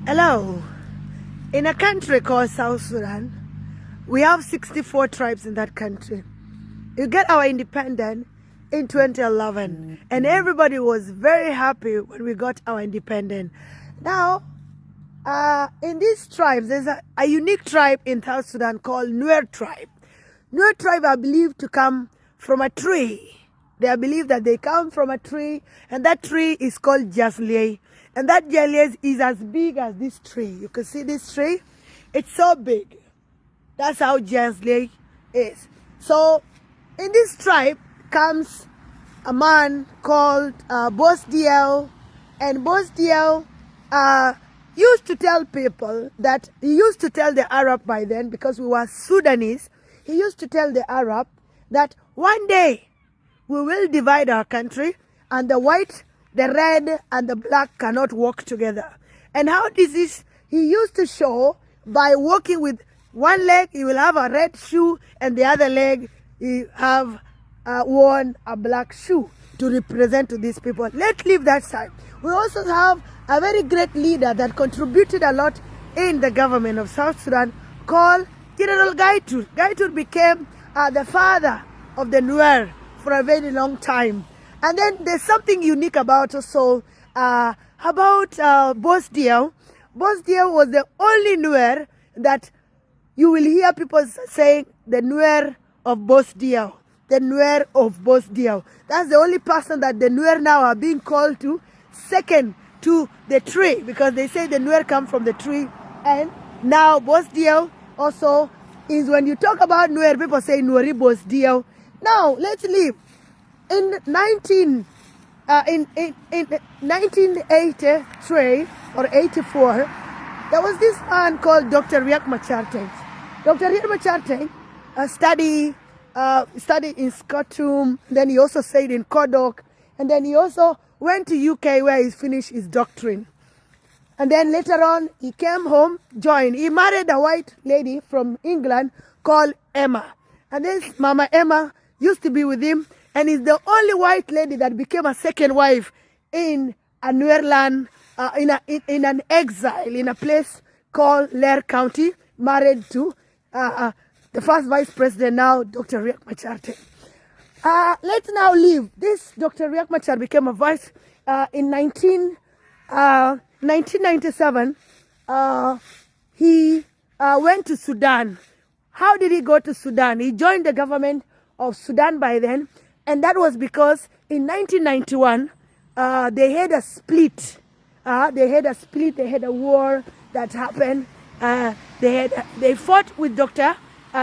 Hello. In a country called South Sudan, we have 64 tribes in that country. We get our independence in 2011, and everybody was very happy when we got our independence. Now, in these tribes, there's a unique tribe in South Sudan called Nuer tribe. Nuer tribe are believed to come from a tree. They are believed that they come from a tree, and that tree is called Jaslier. And that Jaslier is as big as this tree. You can see this tree? It's so big. That's how Jaslier is. So, in this tribe comes a man called Bosdiel, and Bosdiel used to tell people that he used to tell the Arab by then, because we were Sudanese, he used to tell the Arab that one day we will divide our country and the white, the red, and the black cannot work together. And how this is, he used to show by walking with one leg, he will have a red shoe, and the other leg, he have worn a black shoe to represent to these people. Let's leave that side. We also have a very great leader that contributed a lot in the government of South Sudan called General Gaitur. Gaitur became the father of the Nuer for a very long time. And then there's something unique about also Bosdiel. Bosdiel was the only Nuer that you will hear people saying the Nuer of Bosdiel. The Nuer of Bosdiel. That's the only person that the Nuer now are being called to, second to the tree, because they say the Nuer come from the tree. And now Bosdiel also is, when you talk about Nuer, people say Nueri Bosdiel. Now let's leave. In 1983 or 84, there was this man called Dr. Riek Machar. Dr. Riek Machar studied in Scotland, then he also stayed in Kodok, and then he also went to UK where he finished his doctrine. And then later on, he came home, joined. He married a white lady from England called Emma. And this Mama Emma used to be with him, and is the only white lady that became a second wife in a Nuer land, in an exile, in a place called Lair County, married to the first vice president now, Dr. Riek Machar. Let's now leave. This Dr. Riek Machar became a vice in 1997. He went to Sudan. How did he go to Sudan? He joined the government of Sudan by then, and that was because in 1991 they had a split. They had a war that happened. They fought with Dr.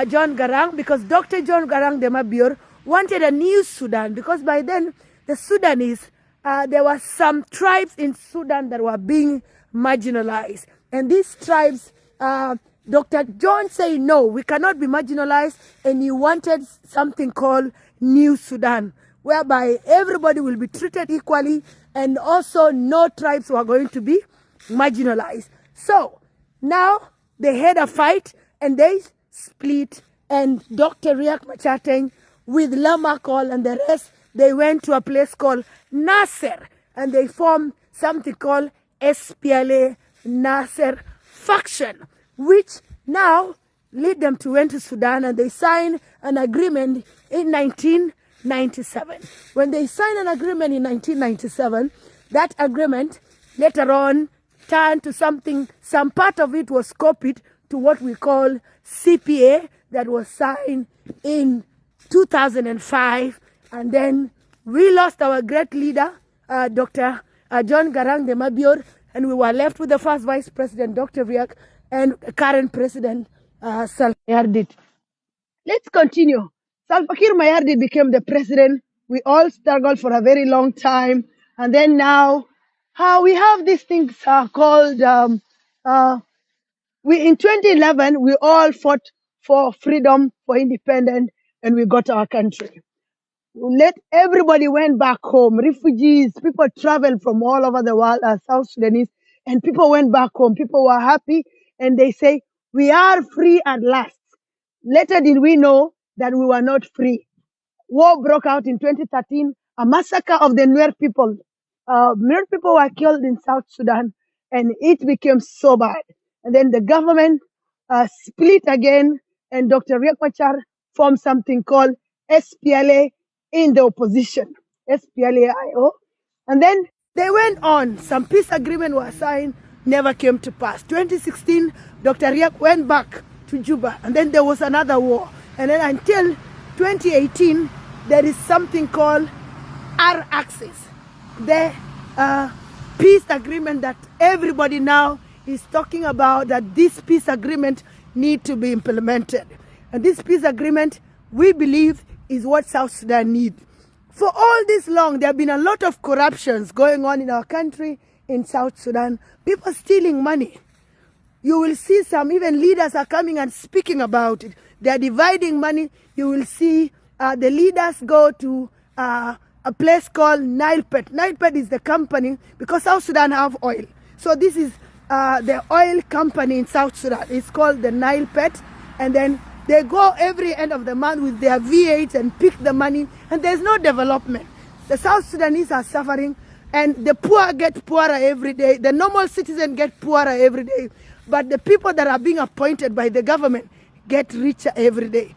John Garang, because Dr. John Garang de Mabior wanted a new Sudan, because by then the Sudanese, there were some tribes in Sudan that were being marginalized. And these tribes, Dr. John said, no, we cannot be marginalized, and he wanted something called New Sudan, whereby everybody will be treated equally, and also no tribes were going to be marginalized. So now they had a fight, and they split, and Dr. Riek Machar with Lama Kol and the rest, they went to a place called Nasser, and they formed something called SPLA Nasser faction, which now lead them to went to Sudan, and they signed an agreement in 1997. When they signed an agreement in 1997, that agreement later on turned to something, some part of it was copied to what we call CPA, that was signed in 2005, and then we lost our great leader, Dr. John Garang de Mabior, and we were left with the first vice president, Dr. Riek, and current president, Salva Kiir. Let's continue. Salva Kiir Mayardit became the president. We all struggled for a very long time, and then now we have these things called in 2011 we all fought for freedom, for independence, and we got our country. Let everybody went back home. Refugees, people traveled from all over the world as South Sudanese, and people went back home. People were happy, and they say, we are free at last. Later did we know that we were not free. War broke out in 2013, a massacre of the Nuer people. Nuer people were killed in South Sudan. and it became so bad. And then the government split again, and Dr. Riek Machar formed something called SPLA in the opposition, SPLA-IO. And then they went on. Some peace agreement was signed, never came to pass. 2016, Dr. Riek went back to Juba, and then there was another war. And then until 2018, there is something called R-Axis, the peace agreement that everybody now is talking about, that this peace agreement need to be implemented. And this peace agreement, we believe, is what South Sudan needs. For all this long, there have been a lot of corruptions going on in our country, in South Sudan. People stealing money. You will see some, even leaders are coming and speaking about it. They are dividing money. You will see the leaders go to a place called NilePet. NilePet is the company, because South Sudan have oil. So this is the oil company in South Sudan. It's called the NilePet. And then they go every end of the month with their V8 and pick the money. And there's no development. The South Sudanese are suffering. And the poor get poorer every day. The normal citizen get poorer every day. But the people that are being appointed by the government get richer every day.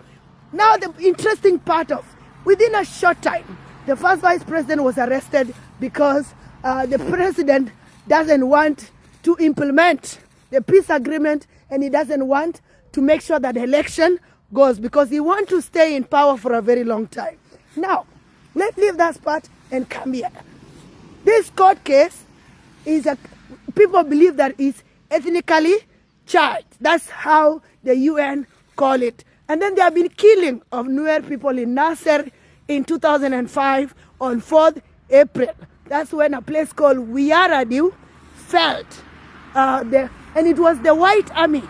Now the interesting part of, within a short time, the first vice president was arrested because the president doesn't want to implement the peace agreement, and he doesn't want to make sure that the election goes, because he wants to stay in power for a very long time. Now, let's leave that part and come here. This court case is people believe that it's ethnically charged. That's how the UN call it. And then there have been killing of Nuer people in Nasser in 2005 on 4th April. That's when a place called Wiaradiw fell. And it was the White Army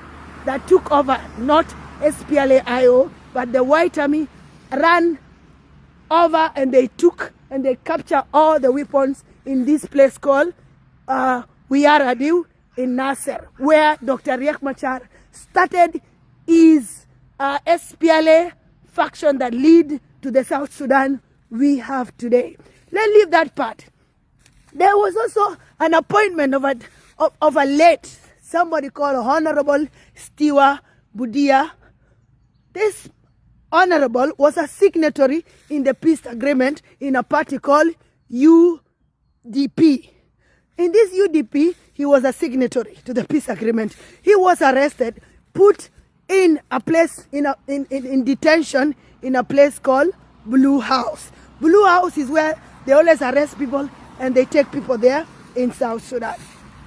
that took over, not SPLA-IO, but the White Army ran over and they took and they captured all the weapons in this place called Wiaradiw in Nasser, where Dr. Riek Machar started his SPLA faction that lead to the South Sudan we have today. Let's leave that part. There was also an appointment of a late, somebody called Honorable Stiwa Budia. This honorable was a signatory in the peace agreement in a party called UDP. In this UDP, he was a signatory to the peace agreement. He was arrested, put in a place, in detention, in a place called Blue House. Blue House is where they always arrest people and they take people there in South Sudan.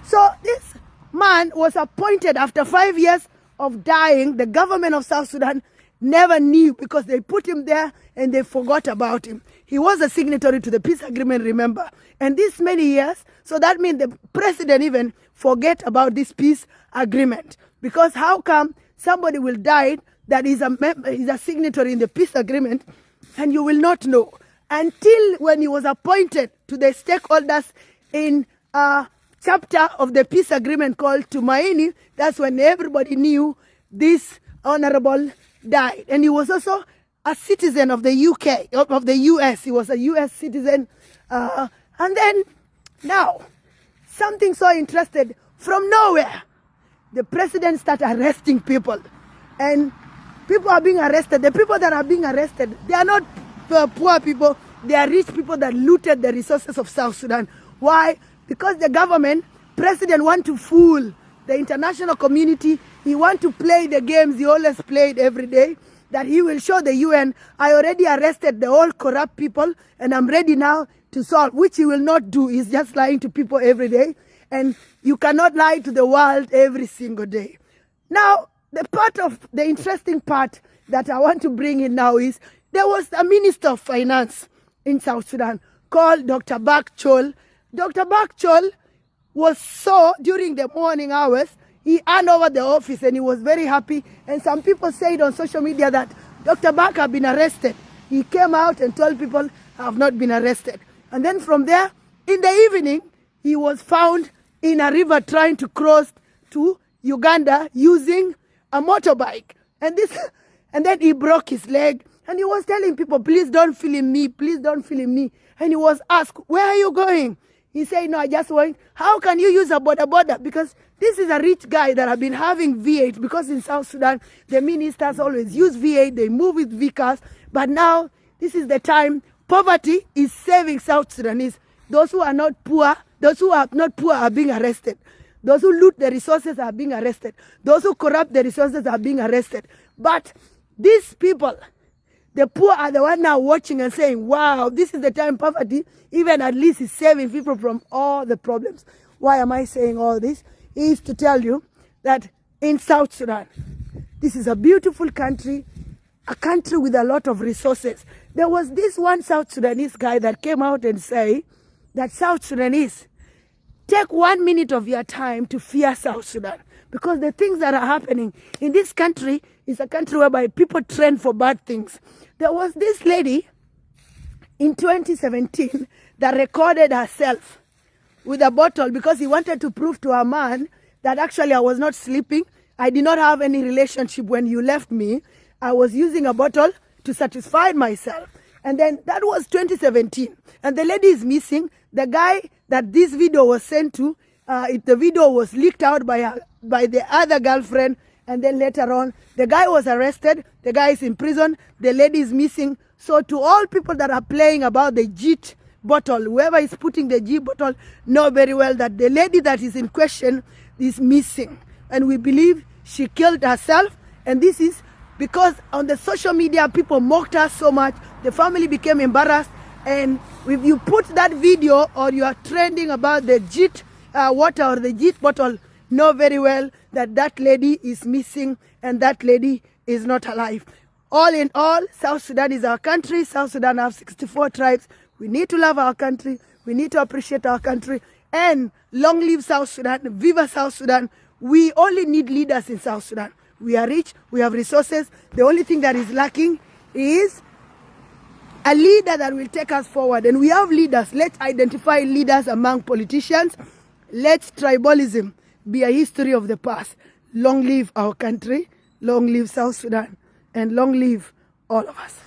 So this man was appointed after 5 years of dying. The government of South Sudan never knew, because they put him there and they forgot about him. He was a signatory to the peace agreement, remember. And this many years, so that means the president even forget about this peace agreement. Because how come somebody will die that is a signatory in the peace agreement and you will not know? Until when he was appointed to the stakeholders in a chapter of the peace agreement called Tumaini, that's when everybody knew this honorable died. And he was also a citizen of the UK, of the US. He was a US citizen. And then now, something so interesting, from nowhere, the president started arresting people. And people are being arrested. The people that are being arrested, they are not poor people. They are rich people that looted the resources of South Sudan. Why? Because the government, president want to fool the international community. He want to play the games he always played every day, that he will show the UN, I already arrested the all corrupt people and I'm ready now to solve, which he will not do. He's just lying to people every day. And you cannot lie to the world every single day. Now, the interesting part that I want to bring in now is there was a minister of finance in South Sudan called Dr. Bak Chol. Dr. Bak Chol was during the morning hours, he handed over the office and he was very happy. And some people said on social media that Dr. Bak had been arrested. He came out and told people, I have not been arrested. And then from there, in the evening, he was found in a river trying to cross to Uganda using a motorbike. And then he broke his leg. And he was telling people, please don't film me, please don't film me. And he was asked, where are you going? He said, no, I just want, how can you use a border? Because this is a rich guy that have been having V8, because in South Sudan, the ministers always use V8, they move with V-cars, but now this is the time poverty is saving South Sudanese. Those who are not poor, those who are not poor are being arrested. Those who loot the resources are being arrested. Those who corrupt the resources are being arrested. But these people, the poor are the one now watching and saying, wow, this is the time poverty, even at least is saving people from all the problems. Why am I saying all this? It is to tell you that in South Sudan, this is a beautiful country, a country with a lot of resources. There was this one South Sudanese guy that came out and said that South Sudanese, take 1 minute of your time to fear South Sudan, because the things that are happening in this country is a country whereby people train for bad things. There was this lady in 2017 that recorded herself with a bottle because he wanted to prove to her man that actually I was not sleeping. I did not have any relationship when you left me. I was using a bottle to satisfy myself. And then that was 2017. And the lady is missing. The guy that this video was sent to, the video was leaked out by the other girlfriend. And then later on, the guy was arrested. The guy is in prison. The lady is missing. So to all people that are playing about the JIT bottle, whoever is putting the JIT bottle, know very well that the lady that is in question is missing. And we believe she killed herself. And this is because on the social media, people mocked her so much. The family became embarrassed. And if you put that video or you are trending about the JIT water or the JIT bottle, know very well that that lady is missing and that lady is not alive. All in all, South Sudan is our country. South Sudan has 64 tribes. We need to love our country. We need to appreciate our country. And long live South Sudan. Viva South Sudan. We only need leaders in South Sudan. We are rich. We have resources. The only thing that is lacking is a leader that will take us forward. And we have leaders. Let's identify leaders among politicians. Let tribalism be a history of the past. Long live our country. Long live South Sudan. And long live all of us.